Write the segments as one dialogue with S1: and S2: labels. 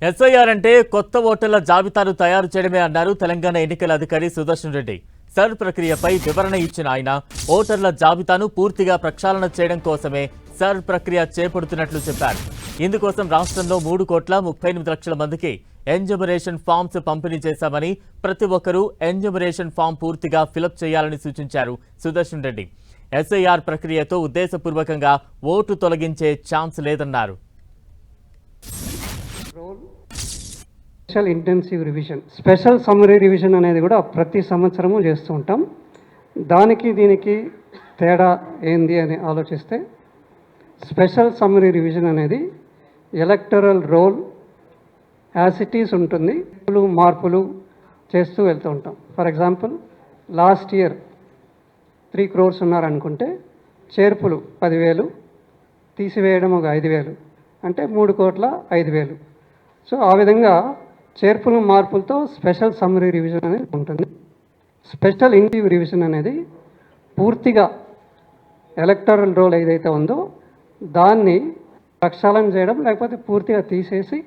S1: SIR అంటే కొత్త ఓటర్ల జాబితాను తయారు చేయడమే అన్నారు తెలంగాణ ఎన్నికల అధికారి సుదర్శన్ రెడ్డి. సర్ ప్రక్రియపై వివరణ ఇచ్చిన ఆయన ఓటర్ల జాబితాను పూర్తిగా ప్రక్షాళన చేయడం కోసమే సర్ ప్రక్రియ చేపడుతున్నట్లు చెప్పారు. ఇందుకోసం రాష్ట్రంలో 3,38,00,000 మందికి ఎన్యూమరేషన్ ఫామ్స్ పంపిణీ చేశామని, ప్రతి ఒక్కరూ ఎన్యూమరేషన్ ఫామ్ పూర్తిగా ఫిలప్ చేయాలని సూచించారు సుదర్శన్ రెడ్డి. ఎస్ఐఆర్ ప్రక్రియతో ఉద్దేశపూర్వకంగా ఓటు తొలగించే ఛాన్స్ లేదన్నారు.
S2: Special intensive revision, special summary revision అనేది కూడా ప్రతి సంవత్సరము చేస్తూ ఉంటాం. దానికి దీనికి తేడా ఏంది అని ఆలోచిస్తే, స్పెషల్ సమ్మరీ రివిజన్ అనేది electoral roll as it is ఉంటుంది, మార్పులు చేస్తూ వెళ్తూ ఉంటాం. For example, last year 3 crores ఉన్నారనుకుంటే చేర్పులు 10,000, తీసివేయడం ఒక 5,000, అంటే 3,05,000. సో ఆ విధంగా చేర్పులు మార్పులతో స్పెషల్ సమ్మరీ రివిజన్ అనేది ఉంటుంది. స్పెషల్ ఇంటివ్ రివిజన్ అనేది పూర్తిగా ఎలక్టరల్ రోల్ ఏదైతే ఉందో దాన్ని ప్రక్షాళన చేయడం, లేకపోతే పూర్తిగా తీసేసి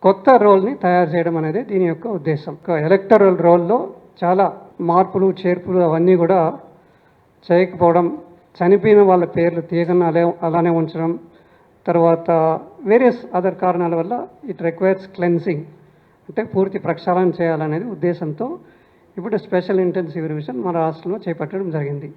S2: కొత్త రోల్ని తయారు చేయడం అనేది దీని యొక్క ఉద్దేశం. ఎలక్టరల్ రోల్లో చాలా మార్పులు చేర్పులు అవన్నీ కూడా చేయకపోవడం, చనిపోయిన వాళ్ళ పేర్లు తీయకుండా అలానే ఉంచడం, తర్వాత వేరియస్ అదర్ కారణాల వల్ల ఇట్ రిక్వైర్స్ క్లెన్సింగ్, అంటే పూర్తి ప్రక్షాళన చేయాలనేది ఉద్దేశంతో ఇప్పుడు స్పెషల్ ఇంటెన్సివ్ రివిజన్ మన రాష్ట్రంలో చేపట్టడం జరిగింది.